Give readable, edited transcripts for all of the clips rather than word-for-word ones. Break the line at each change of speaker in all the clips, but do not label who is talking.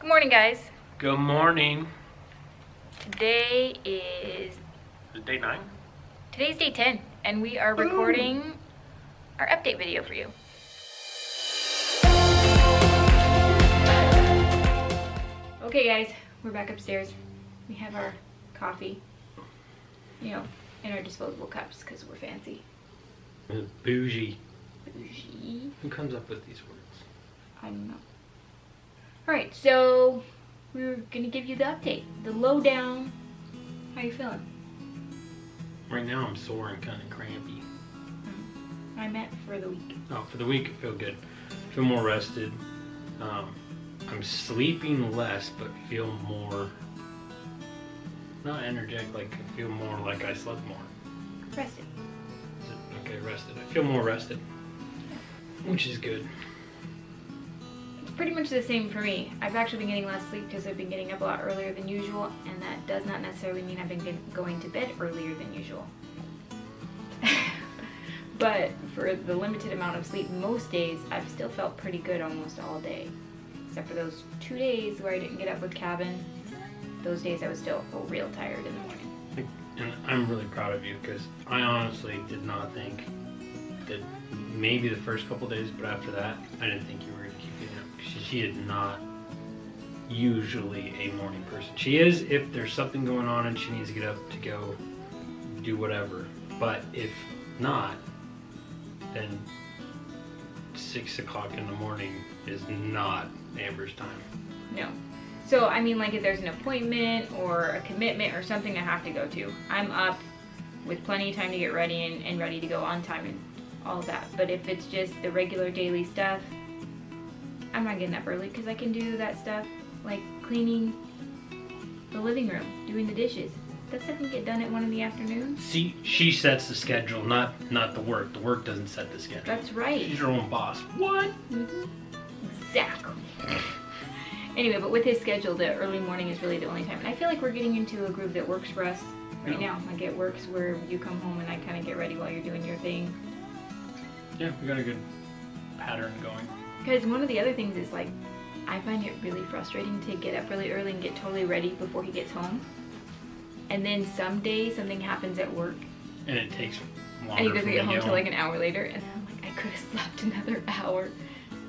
Good morning, guys.
Good morning.
Today is
Day 9?
today's day 10, and we are recording our update video for you. Okay, guys, we're back upstairs. We have our coffee, in our disposable cups because we're fancy.
Bougie.
Bougie.
Who comes up with these words?
I don't know. All right, so we're gonna give you the update, the lowdown. How you feeling?
Right now I'm sore and kind of crampy.
I meant for the week.
Oh, for the week I feel good. I feel more rested. I'm sleeping less, but feel more, not energetic, like I feel more like I slept more.
Rested.
Okay, rested. I feel more rested, which is good.
It's pretty much the same for me. I've actually been getting less sleep because I've been getting up a lot earlier than usual, and that does not necessarily mean I've been going to bed earlier than usual. But for the limited amount of sleep, most days I've still felt pretty good almost all day. Except for those 2 days where I didn't get up with Cabin. Those days I was still real tired in the morning.
And I'm really proud of you because I honestly did not think that maybe the first couple days, but after that, I didn't think you were going to keep getting up. She is not usually a morning person. She is if there's something going on and she needs to get up to go do whatever. But if not, then 6 o'clock in the morning is not Amber's time.
No. So, I mean, like if there's an appointment or a commitment or something I have to go to, I'm up with plenty of time to get ready and ready to go on time and all of that. But if it's just the regular daily stuff, I'm not getting up early because I can do that stuff like cleaning the living room, doing the dishes. That doesn't get done at 1 in the afternoon.
See, she sets the schedule, not the work. The work doesn't set the schedule.
That's right.
She's her own boss. What?
Mm-hmm. Exactly. Anyway, but with his schedule, the early morning is really the only time. And I feel like we're getting into a groove that works for us right now. Like it works where you come home and I kind of get ready while you're doing your thing.
Yeah, we got a good pattern going.
Because one of the other things is like, I find it really frustrating to get up really early and get totally ready before he gets home. And then some days something happens at work.
And it takes longer.
And he doesn't get home
till
till like an hour later. And I'm like, I could have slept another hour.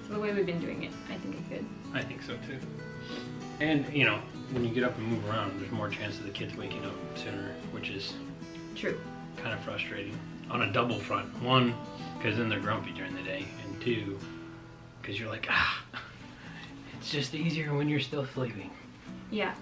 So the way we've been doing it, I think is good.
I think so too. And when you get up and move around, there's more chance of the kids waking up sooner, which is
true.
Kind of frustrating on a double front. One, because then they're grumpy during the day, and two, because you're like, it's just easier when you're still sleeping.
Yeah.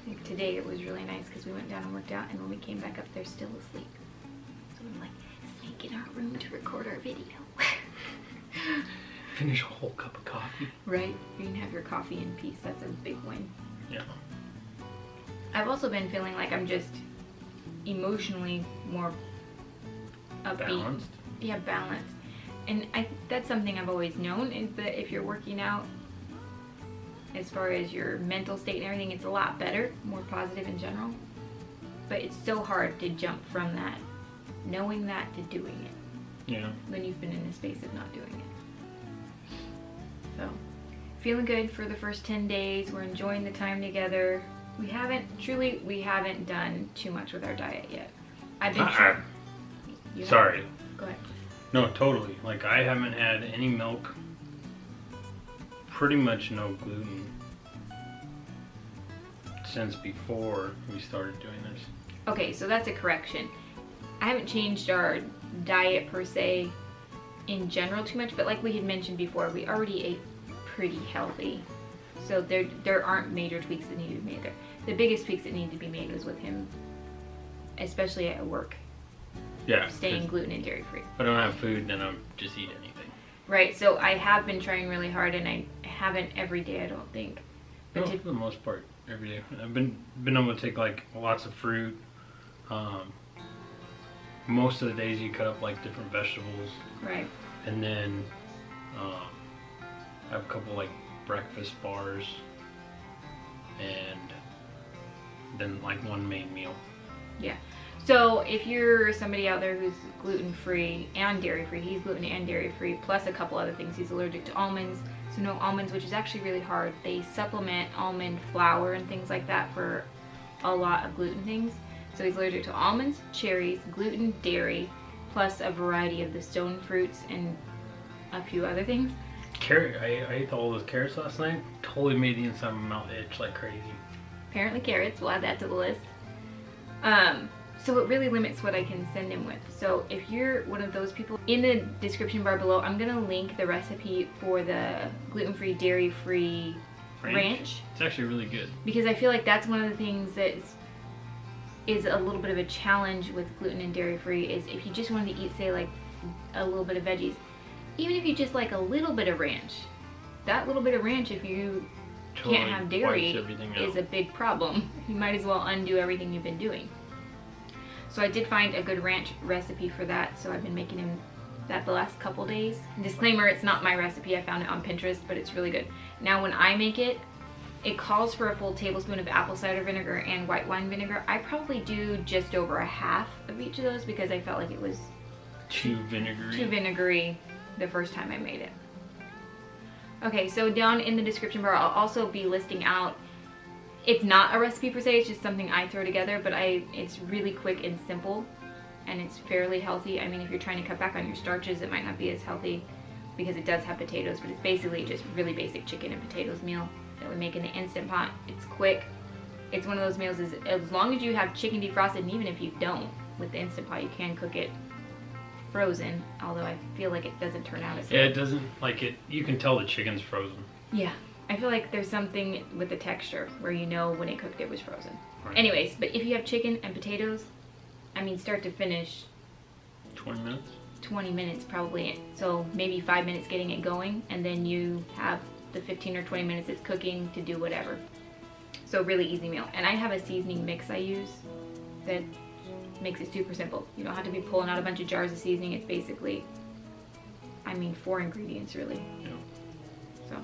Like today it was really nice because we went down and worked out, and when we came back up, they're still asleep. So I'm like, sneak in our room to record our video.
Finish a whole cup of coffee.
Right? You can have your coffee in peace. That's a big win.
Yeah.
I've also been feeling like I'm just emotionally more upbeat.
Balanced?
Yeah, balanced. And that's something I've always known, is that if you're working out, as far as your mental state and everything, it's a lot better, more positive in general. But it's so hard to jump from that, knowing that, to doing it.
Yeah.
When you've been in the space of not doing it. So, feeling good for the first 10 days. We're enjoying the time together. We haven't done too much with our diet yet. I've been trying.
Sorry.
Go ahead.
No, totally. Like, I haven't had any milk. Pretty much no gluten since before we started doing this.
Okay, so that's a correction. I haven't changed our diet per se in general too much, but like we had mentioned before, we already ate pretty healthy. So there aren't major tweaks that need to be made there. The biggest tweaks that need to be made was with him, especially at work.
Yeah.
Staying gluten and dairy free.
If I don't have food, then I'll just eat anything.
Right, so I have been trying really hard, and I haven't every day, I don't think. But
No, for the most part, every day. I've been able to take like lots of fruit. Most of the days you cut up like different vegetables.
Right.
And then have a couple like breakfast bars, and then like one main meal.
Yeah. So if you're somebody out there who's gluten-free and dairy-free, he's gluten and dairy-free, plus a couple other things. He's allergic to almonds, so no almonds, which is actually really hard. They supplement almond flour and things like that for a lot of gluten things. So he's allergic to almonds, cherries, gluten, dairy, plus a variety of the stone fruits and a few other things.
Carrot, I ate all those carrots last night. Totally made the inside of my mouth itch like crazy.
Apparently carrots, we'll add that to the list. So it really limits what I can send him with. So if you're one of those people, in the description bar below, I'm gonna link the recipe for the gluten-free, dairy-free ranch.
It's actually really good.
Because I feel like that's one of the things that is a little bit of a challenge with gluten and dairy-free, is if you just wanted to eat, say, like a little bit of veggies, even if you just like a little bit of ranch, that little bit of ranch, if you can't have dairy, is a big problem. You might as well undo everything you've been doing. So I did find a good ranch recipe for that, so I've been making him that the last couple days. Disclaimer, it's not my recipe, I found it on Pinterest, but it's really good. Now when I make it, it calls for a full tablespoon of apple cider vinegar and white wine vinegar. I probably do just over a half of each of those because I felt like it was
too vinegary
the first time I made it. Okay, so down in the description bar, I'll also be listing out, it's not a recipe per se, it's just something I throw together, but it's really quick and simple, and it's fairly healthy. I mean, if you're trying to cut back on your starches, it might not be as healthy because it does have potatoes, but it's basically just really basic chicken and potatoes meal that we make in the Instant Pot. It's quick. It's one of those meals, as long as you have chicken defrosted, and even if you don't, with the Instant Pot, you can cook it frozen, although I feel like it doesn't turn out as good.
Yeah, it doesn't, like it, you can tell the chicken's frozen.
Yeah, I feel like there's something with the texture where you know when it cooked it was frozen.
Right.
Anyways, but if you have chicken and potatoes, I mean, start to finish,
20 minutes?
20 minutes probably, so maybe 5 minutes getting it going, and then you have the 15 or 20 minutes it's cooking to do whatever. So really easy meal. And I have a seasoning mix I use that makes it super simple. You don't have to be pulling out a bunch of jars of seasoning. It's basically, I mean, 4 ingredients really.
Yeah.
So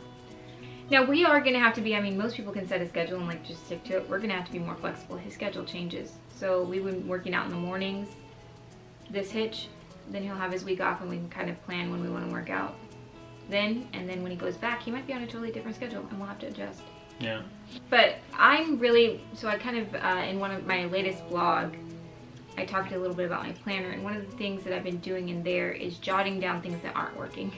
now we are gonna have to be, I mean, most people can set a schedule and like just stick to it. We're gonna have to be more flexible. His schedule changes. So we've been working out in the mornings this hitch, then he'll have his week off and we can kind of plan when we want to work out then, and then when he goes back he might be on a totally different schedule and we'll have to adjust.
Yeah.
But I'm really, so I kind of in one of my latest vlog I talked a little bit about my planner, and one of the things that I've been doing in there is jotting down things that aren't working.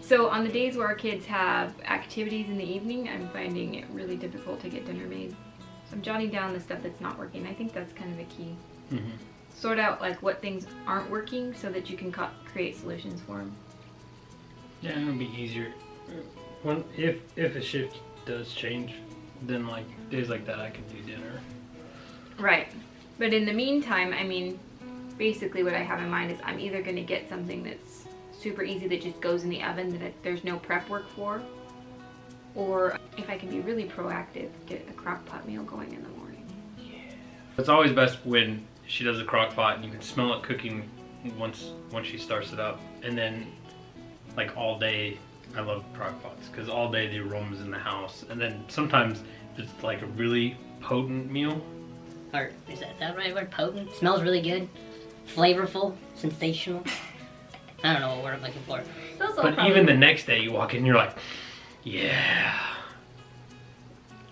So on the days where our kids have activities in the evening, I'm finding it really difficult to get dinner made. So I'm jotting down the stuff that's not working. I think that's kind of a key.
Mm-hmm.
Sort out like what things aren't working so that you can create solutions for them.
Yeah, and it'll be easier. If a shift does change, then like days like that I can do dinner.
Right. But in the meantime, I mean, basically what I have in mind is I'm either going to get something that's super easy that just goes in the oven that there's no prep work for, or if I can be really proactive, get a crock pot meal going in the morning.
Yeah. It's always best when she does a crock pot and you can smell it cooking once she starts it up. And then like all day, I love crock pots because all day the aroma's in the house. And then sometimes it's like a really potent meal.
Or is that the right word? Potent? Smells really good. Flavorful. Sensational. I don't know what word I'm looking for.
But even the next day you walk in and you're like, yeah.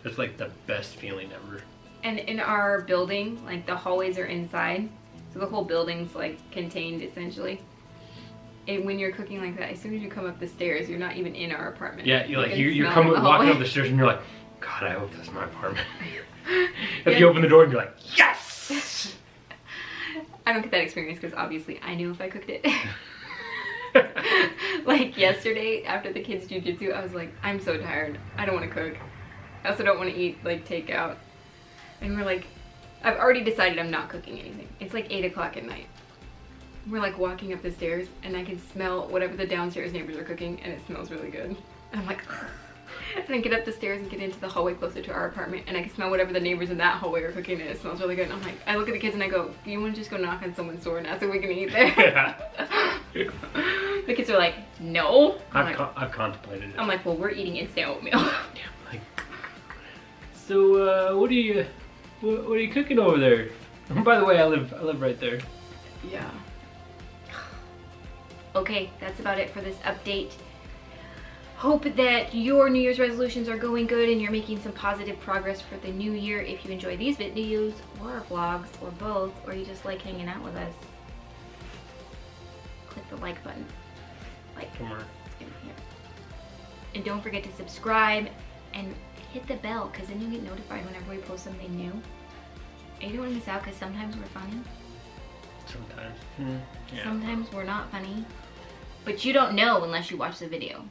It's like the best feeling ever.
And in our building, like the hallways are inside, so the whole building's like contained essentially. And when you're cooking like that, as soon as you come up the stairs, you're not even in our apartment.
Yeah, you're coming walking up the stairs and you're like, God, I hope that's my apartment. If you open the door and you're like, yes!
I don't get that experience because obviously I knew if I cooked it. Like yesterday after the kids' jujitsu, I was like, I'm so tired. I don't want to cook. I also don't want to eat like takeout. And we're like, I've already decided I'm not cooking anything. It's like 8 o'clock at night. We're like walking up the stairs and I can smell whatever the downstairs neighbors are cooking and it smells really good. And I'm like, and I get up the stairs and get into the hallway closer to our apartment and I can smell whatever the neighbors in that hallway are cooking and it smells really good. And I'm like, I look at the kids and I go, do you want to just go knock on someone's door and ask if we can eat there? The kids are like, no.
I've contemplated it.
I'm like, well, we're eating instant oatmeal.
Yeah, like, so what are you cooking over there? Oh, by the way, I live right there.
Yeah. Okay, that's about it for this update. Hope that your New Year's resolutions are going good and you're making some positive progress for the new year. If you enjoy these videos or our vlogs or both, or you just like hanging out with us, click the like button. Like,
Tomorrow.
here. And don't forget to subscribe and hit the bell, because then you get notified whenever we post something new. And you don't want to miss out, because sometimes we're funny.
Sometimes. Yeah.
Sometimes we're not funny. But you don't know unless you watch the video.